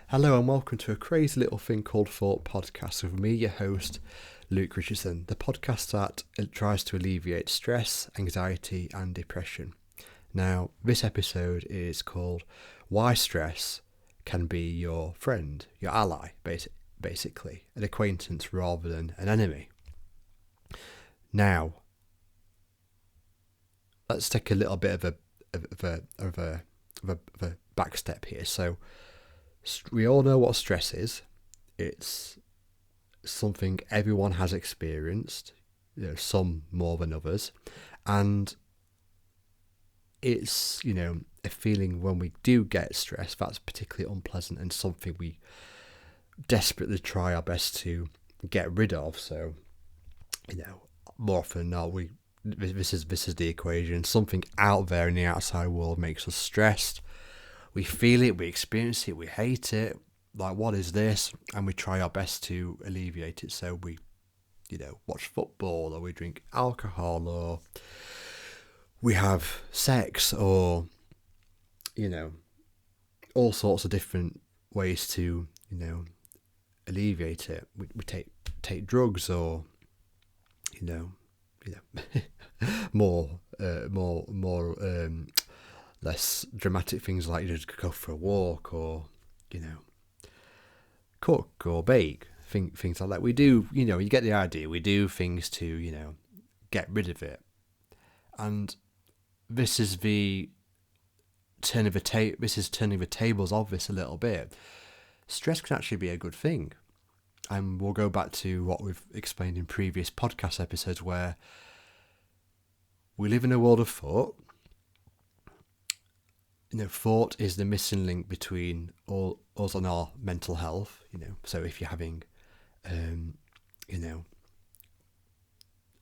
Hello and welcome to a crazy little thing called Thought podcast with me, your host, Luke Richardson, the podcast that tries to alleviate stress, anxiety and depression. Now, this episode is called Why Stress Can Be Your Friend, your ally, basically, an acquaintance rather than an enemy. Now, let's take a little bit of a back step here. So, we all know what stress is. It's something everyone has experienced, some more than others, and it's a feeling when we do get stressed that's particularly unpleasant and something we desperately try our best to get rid of. So, more often than not, this is the equation. Something out there in the outside world makes us stressed. We feel it, we experience it, we hate it. Like, what is this? And we try our best to alleviate it. So we, watch football, or we drink alcohol, or we have sex, or, all sorts of different ways to, alleviate it. We take drugs, or, more less dramatic things like you just go for a walk, or cook or bake, things like that. We do, you get the idea. We do things to get rid of it, and this is the turning the tables of this a little bit. Stress can actually be a good thing, and we'll go back to what we've explained in previous podcast episodes, where we live in a world of thought. Thought is the missing link between all us and our mental health. So if you're having,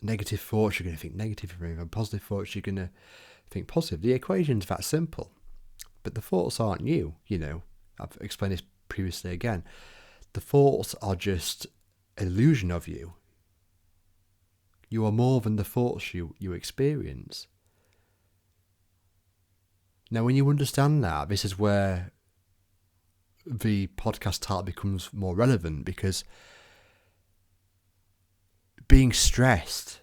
negative thoughts, you're going to think negative. If you're having positive thoughts, you're going to think positive. The equation's that simple, but the thoughts aren't you. I've explained this previously again. The thoughts are just an illusion of you. You are more than the thoughts you experience. Now, when you understand that, this is where the podcast title becomes more relevant, because being stressed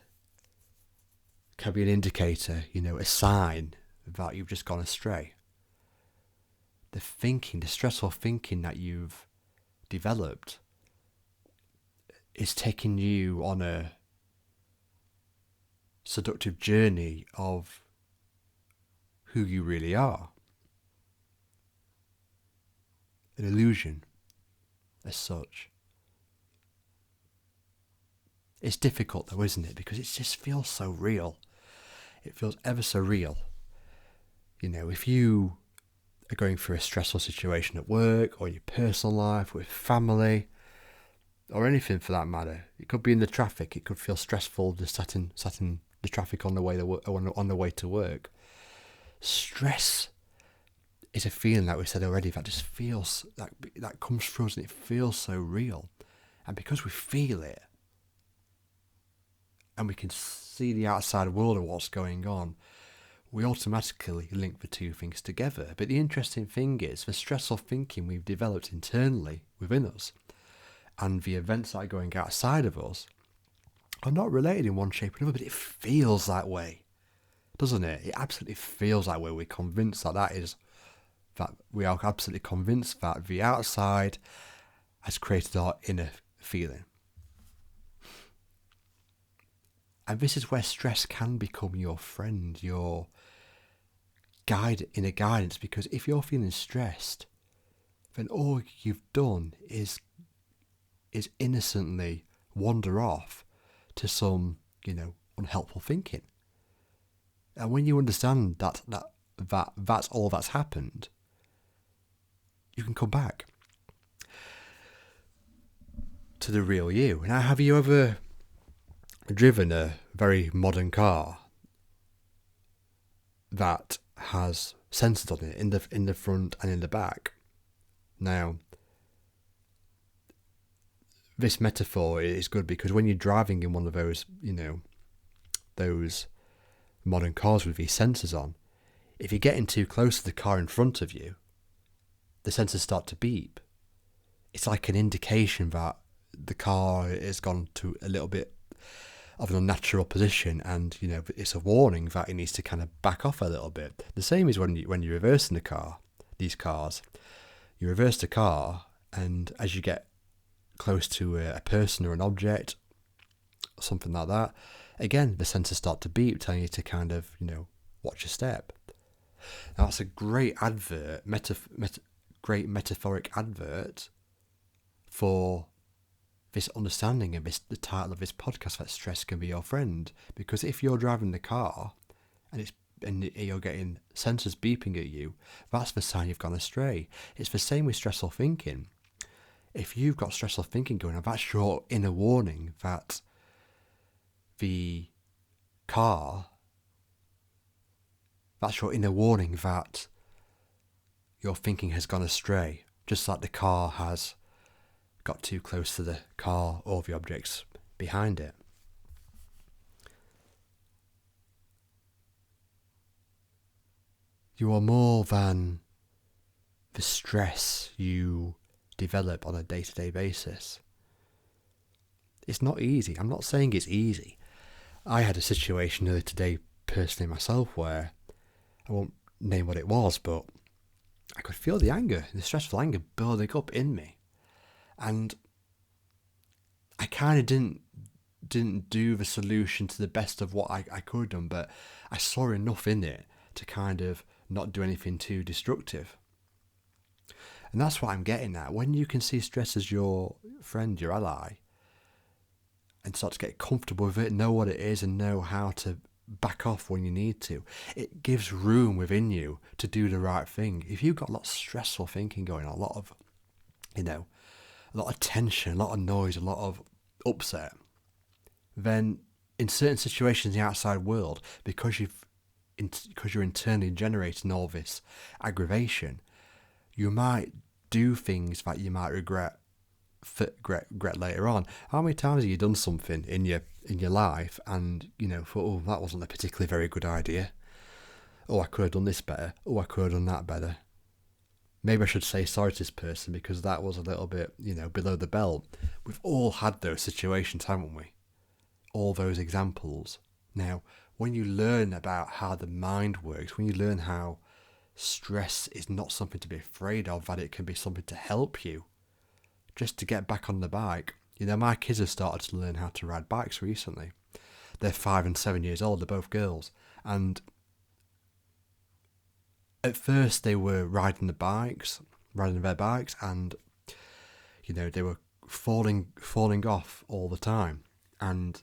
can be an indicator, a sign that you've just gone astray. The stressful thinking that you've developed is taking you on a seductive journey of who you really are. An illusion, as such. It's difficult though, isn't it? Because it just feels so real. It feels ever so real. If you are going through a stressful situation at work, or in your personal life, with family, or anything for that matter, it could be in the traffic. It could feel stressful just sat in the traffic on the way to work. Stress is a feeling, like we said already, that just feels that comes through us, and it feels so real. And because we feel it, and we can see the outside world of what's going on, we automatically link the two things together. But the interesting thing is, the stressful thinking we've developed internally within us, and the events that are going outside of us, are not related in one shape or another, but it feels that way. Doesn't it? It absolutely feels that way. We're convinced that we are absolutely convinced that the outside has created our inner feeling. And this is where stress can become your friend, your inner guidance, because if you're feeling stressed, then all you've done is innocently wander off to some, unhelpful thinking. And when you understand that's all that's happened, you can come back to the real you. Now, have you ever driven a very modern car that has sensors on it in the front and in the back? Now, this metaphor is good because when you're driving in one of those, those modern cars with these sensors on, if you're getting too close to the car in front of you, the sensors start to beep. it's like an indication that the car has gone to a little bit of an unnatural position, and it's a warning that it needs to kind of back off a little bit. The same is when you're reversing the car. These cars, you reverse the car, and as you get close to a person or an object, something like that, again the sensors start to beep, telling you to kind of watch your step. Now that's a great advert, great metaphoric advert for this understanding of the title of this podcast, that stress can be your friend. Because if you're driving the car and you're getting sensors beeping at you, that's the sign you've gone astray. It's the same with stressful thinking. If you've got stressful thinking going on, that's your inner warning that the car, that's your inner warning that your thinking has gone astray, just like the car has got too close to the car or the objects behind it. You are more than the stress you develop on a day-to-day basis. It's not easy. I'm not saying it's easy. I had a situation earlier today personally myself where, I won't name what it was, but I could feel the anger, the stressful anger building up in me. And I kind of didn't do the solution to the best of what I could have done, but I saw enough in it to kind of not do anything too destructive. And that's what I'm getting at. When you can see stress as your friend, your ally, and start to get comfortable with it, know what it is, and know how to back off when you need to, it gives room within you to do the right thing. If you've got a lot of stressful thinking going on, a lot of tension, a lot of noise, a lot of upset, then in certain situations in the outside world, because you're internally generating all this aggravation, you might do things that you might regret later on. How many times have you done something in your life and thought, oh, that wasn't a particularly very good idea, oh, I could have done this better, oh, I could have done that better, maybe I should say sorry to this person because that was a little bit below the belt. We've all had those situations, haven't we? All those examples. Now, when you learn about how the mind works, when you learn how stress is not something to be afraid of, that it can be something to help you just to get back on the bike. My kids have started to learn how to ride bikes recently. They're 5 and 7 years old, they're both girls. And at first they were riding their bikes, and they were falling off all the time. And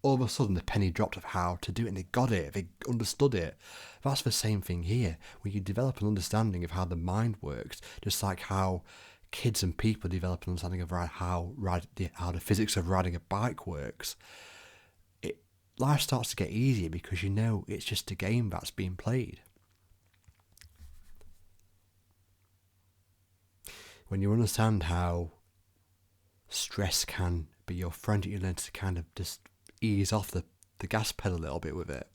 all of a sudden the penny dropped of how to do it, and they got it, they understood it. That's the same thing here. When you develop an understanding of how the mind works, just like how kids and people develop an understanding of how the physics of riding a bike works, life starts to get easier because it's just a game that's being played. When you understand how stress can be your friend, you learn to kind of just ease off the gas pedal a little bit with it,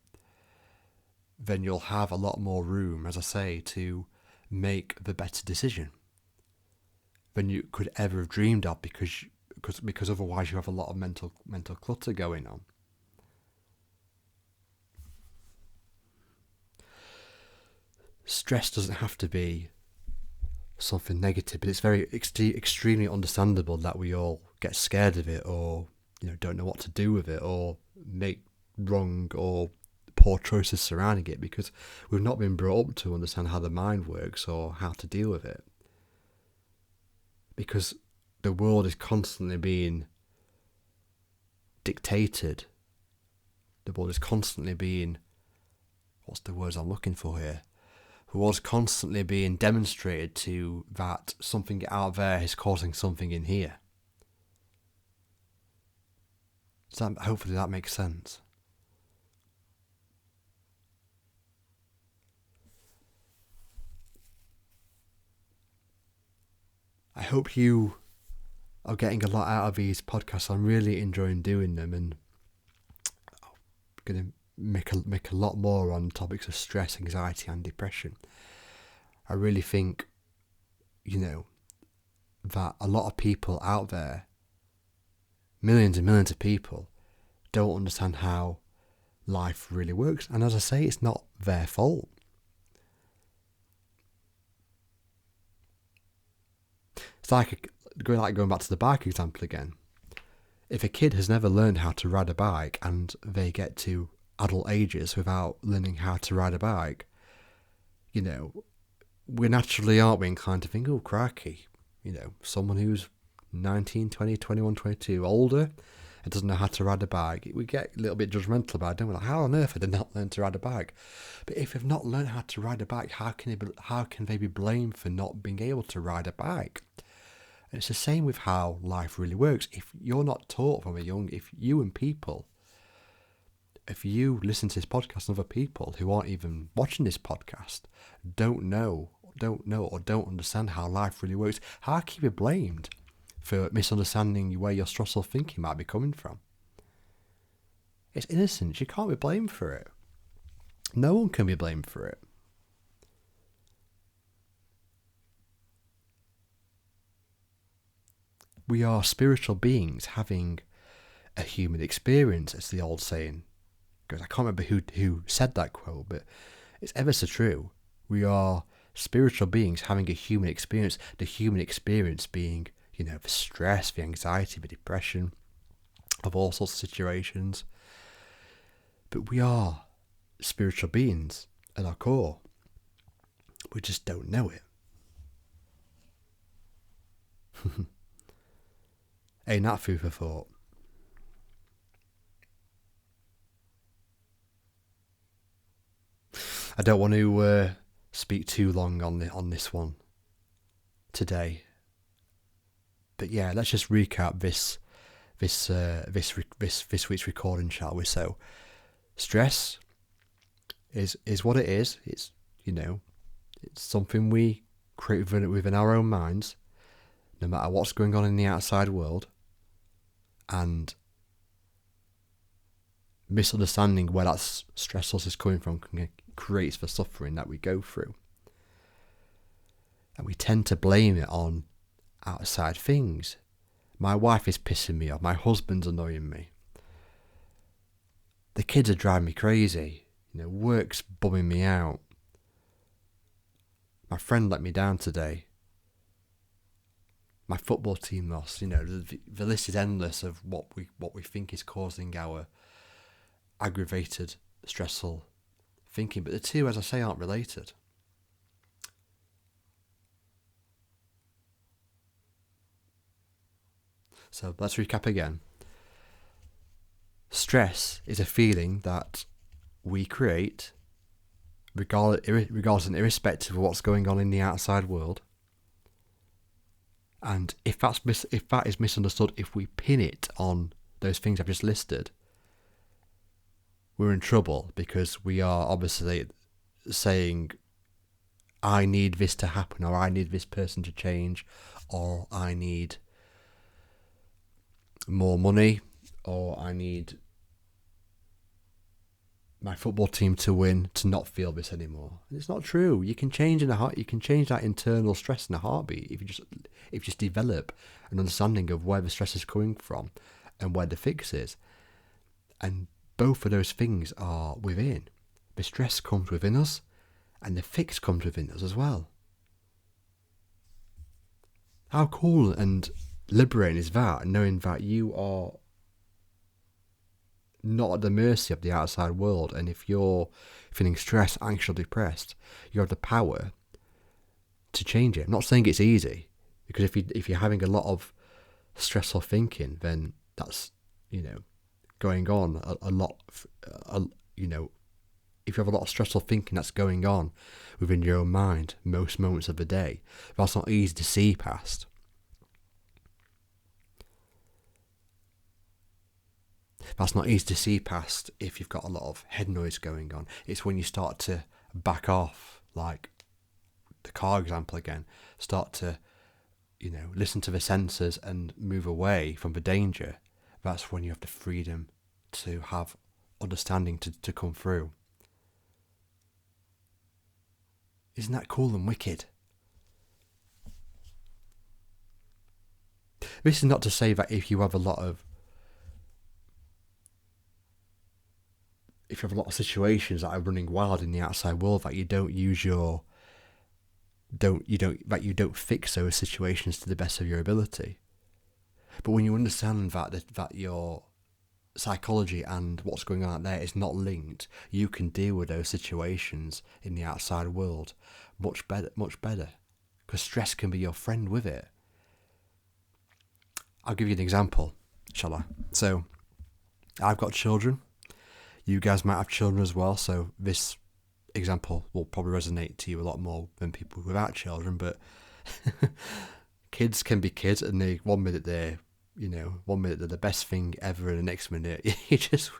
then you'll have a lot more room, as I say, to make the better decision than you could ever have dreamed of, because otherwise you have a lot of mental clutter going on. Stress doesn't have to be something negative, but it's very extremely understandable that we all get scared of it, or don't know what to do with it, or make wrong or poor choices surrounding it, because we've not been brought up to understand how the mind works or how to deal with it. Because the world is constantly being dictated. The world is constantly being, what's the words I'm looking for here? The world's constantly being demonstrated to that something out there is causing something in here. Hopefully that makes sense. I hope you are getting a lot out of these podcasts. I'm really enjoying doing them, and I'm going to make a lot more on topics of stress, anxiety and depression. I really think that a lot of people out there, millions and millions of people, don't understand how life really works. And as I say, it's not their fault. It's like going back to the bike example again. If a kid has never learned how to ride a bike and they get to adult ages without learning how to ride a bike, we naturally aren't we inclined to think, oh, crikey, someone who's 19, 20, 21, 22, older and doesn't know how to ride a bike. We get a little bit judgmental about it, don't we? Like, how on earth have they not learned to ride a bike? But if they've not learned how to ride a bike, how can they be blamed for not being able to ride a bike? And it's the same with how life really works. If you're not taught from a young, if you listen to this podcast and other people who aren't even watching this podcast don't know or don't understand how life really works, how can you be blamed for misunderstanding where your stressful thinking might be coming from? It's innocent. You can't be blamed for it. No one can be blamed for it. We are spiritual beings having a human experience, as the old saying goes. I can't remember who said that quote, but it's ever so true. We are spiritual beings having a human experience. The human experience being, the stress, the anxiety, the depression of all sorts of situations. But we are spiritual beings at our core. We just don't know it. Ain't that food for thought? I don't want to speak too long on this one today, but yeah, let's just recap this week's recording, shall we? So, stress is what it is. It's it's something we create within our own minds, no matter what's going on in the outside world, and misunderstanding where that stress source is coming from creates the suffering that we go through. And we tend to blame it on outside things. My wife is pissing me off. My husband's annoying me. The kids are driving me crazy. Work's bumming me out. My friend let me down today. My football team lost. The list is endless of what we think is causing our aggravated, stressful thinking. But the two, as I say, aren't related. So let's recap again. Stress is a feeling that we create, regardless and irrespective of what's going on in the outside world. And if that is misunderstood, if we pin it on those things I've just listed, we're in trouble, because we are obviously saying, I need this to happen, or I need this person to change, or I need more money, or I need my football team to win to not feel this anymore. And it's not true. You can change you can change that internal stress in a heartbeat if you just develop an understanding of where the stress is coming from and where the fix is. And both of those things are within. The stress comes within us, and the fix comes within us as well. How cool and liberating is that, knowing that you are not at the mercy of the outside world, and if you're feeling stressed, anxious, or depressed, you have the power to change it. I'm not saying it's easy, because if you're having a lot of stressful thinking, then that's going on a lot. If you have a lot of stressful thinking that's going on within your own mind most moments of the day, that's not easy to see past. That's not easy to see past if you've got a lot of head noise going on. It's when you start to back off, like the car example again, start to, listen to the sensors and move away from the danger. That's when you have the freedom to have understanding to come through. Isn't that cool and wicked? This is not to say that if you have a lot of situations that are running wild in the outside world, that you don't use your you don't fix those situations to the best of your ability. But when you understand that your psychology and what's going on out there is not linked, you can deal with those situations in the outside world much better, because stress can be your friend with it. I'll give you an example, shall I? So, I've got children. You guys might have children as well, so this example will probably resonate to you a lot more than people without children, but kids can be kids, and one minute they're the best thing ever, and the next minute you just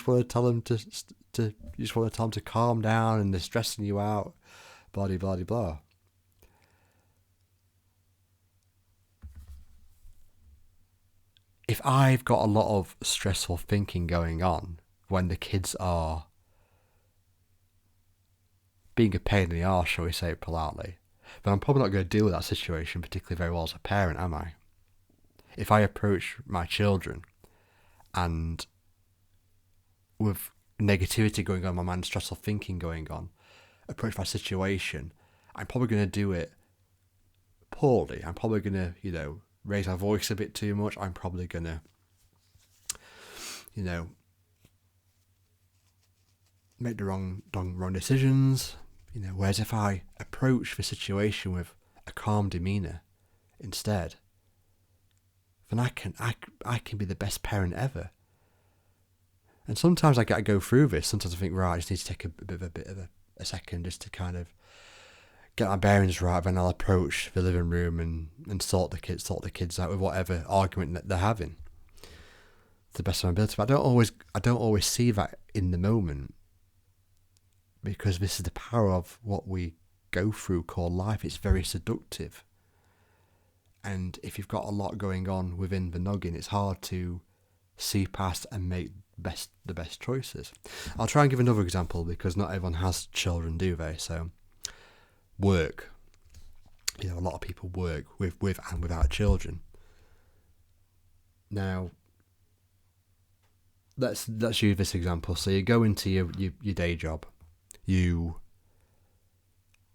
want to tell them to calm down, and they're stressing you out, blah blah blah. If I've got a lot of stressful thinking going on when the kids are being a pain in the arse, shall we say it politely, then I'm probably not going to deal with that situation particularly very well as a parent, am I? If I approach my children and with negativity going on in my mind, stressful thinking going on, approach my situation, I'm probably going to do it poorly. I'm probably going to, raise my voice a bit too much. I'm probably going to, make the wrong decisions. Whereas if I approach the situation with a calm demeanour instead, then I can be the best parent ever. And sometimes I go through this. Sometimes I think, right, I just need to take a bit of a second just to kind of get my bearings right. Then I'll approach the living room and sort the kids out with whatever argument that they're having to the best of my ability. But I don't always see that in the moment, because this is the power of what we go through called life. It's very seductive. And if you've got a lot going on within the noggin, it's hard to see past and make the best choices. I'll try and give another example, because not everyone has children, do they? So, work. A lot of people work with and without children. Now, let's use this example. So you go into your day job. You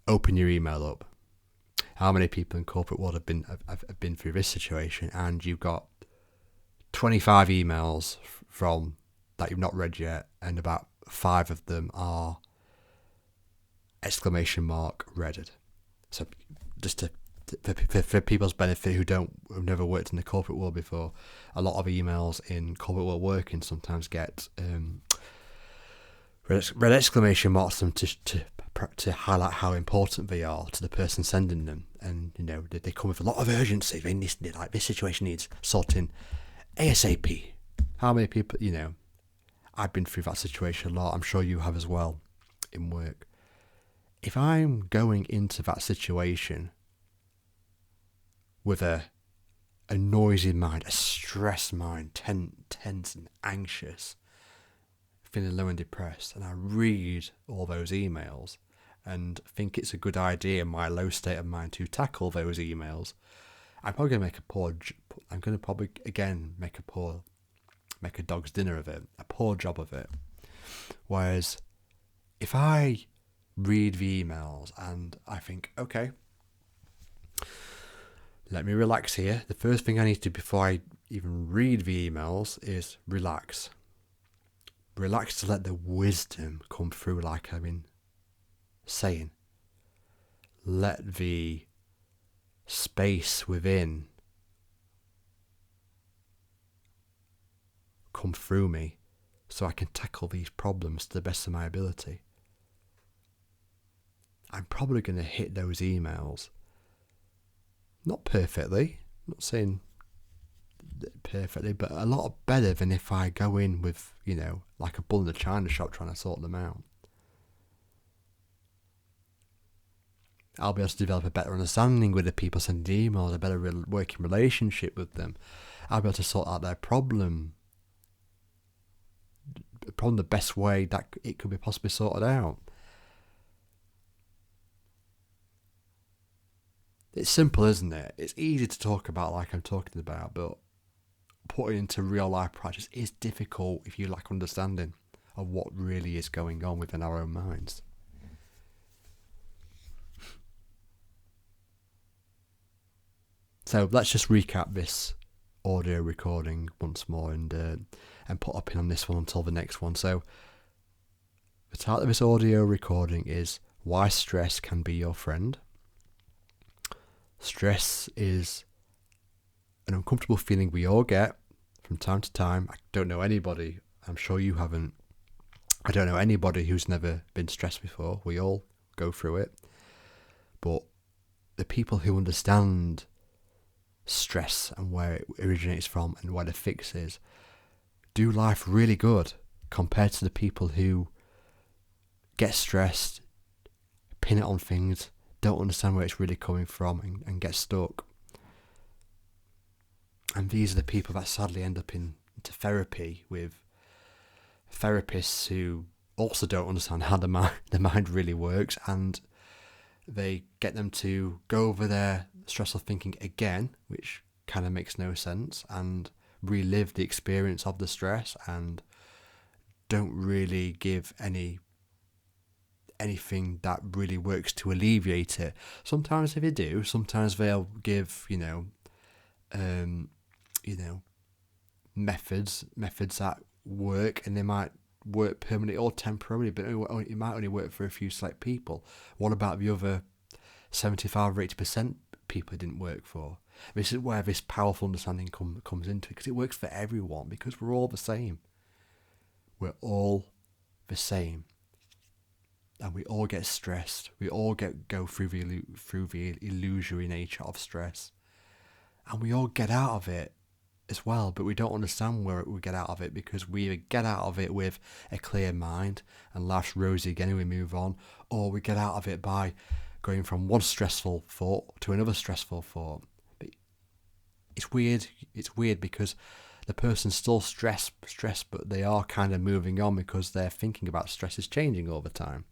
open your email up. How many people in corporate world have been through this situation? And you've got 25 emails from that you've not read yet, and about 5 of them are ! Redded. So just for people's benefit who've never worked in the corporate world before, a lot of emails in corporate world working sometimes get red exclamation marks them to highlight how important they are to the person sending them, and they come with a lot of urgency. They need, like, this situation needs sorting ASAP. How many people, I've been through that situation a lot. I'm sure you have as well in work. If I'm going into that situation with a noisy mind, a stressed mind, tense and anxious, feeling low and depressed, and I read all those emails and think it's a good idea in my low state of mind to tackle those emails, I'm probably going to probably again make a dog's dinner of it, a poor job of it. Whereas if I read the emails and I think, okay, let me relax here. The first thing I need to do before I even read the emails is relax. Relax to let the wisdom come through, like I've been saying. Let the space within come through me so I can tackle these problems to the best of my ability. I'm probably going to hit those emails. Not perfectly, I'm not saying perfectly, but a lot better than if I go in with, like a bull in a china shop trying to sort them out. I'll be able to develop a better understanding with the people sending the emails, a better working relationship with them. I'll be able to sort out their problem the best way that it could be possibly sorted out. It's simple, isn't it? It's easy to talk about like I'm talking about, but putting into real life practice is difficult if you lack understanding of what really is going on within our own minds. So let's just recap this audio recording once more and put a pin on this one until the next one. So the title of this audio recording is Why Stress Can Be Your Friend. Stress is an uncomfortable feeling we all get from time to time. I don't know anybody, I'm sure you haven't, I don't know anybody who's never been stressed before. We all go through it. But the people who understand stress and where it originates from and where the fix is do life really good compared to the people who get stressed, pin it on things, don't understand where it's really coming from and get stuck. And these are the people that sadly end up into therapy with therapists who also don't understand how the mind really works, and they get them to go over their stressful thinking again, which kind of makes no sense, and relive the experience of the stress, and don't really give anything that really works to alleviate it. Sometimes if they do, sometimes they'll give, methods that work, and they might work permanently or temporarily, but it might only work for a few select people. What about the other 75 or 80% people it didn't work for? This is where this powerful understanding comes into it, because it works for everyone, because we're all the same. We're all the same. And we all get stressed. We all go through the illusory nature of stress. And we all get out of it as well, but we don't understand where we get out of it, because we either get out of it with a clear mind and life's rosy again and we move on, or we get out of it by going from one stressful thought to another stressful thought. But it's weird because the person's still stressed, but they are kind of moving on because their thinking about stress is changing all the time.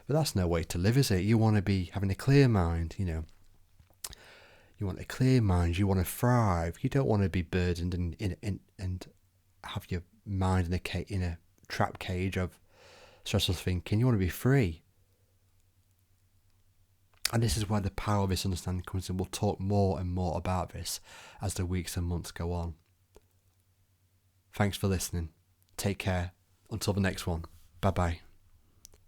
But that's no way to live, is it? You want to be having a clear mind, You want a clear mind. You want to thrive. You don't want to be burdened and have your mind in a trap cage of stressful thinking. You want to be free. And this is where the power of this understanding comes in. We'll talk more and more about this as the weeks and months go on. Thanks for listening. Take care. Until the next one. Bye-bye.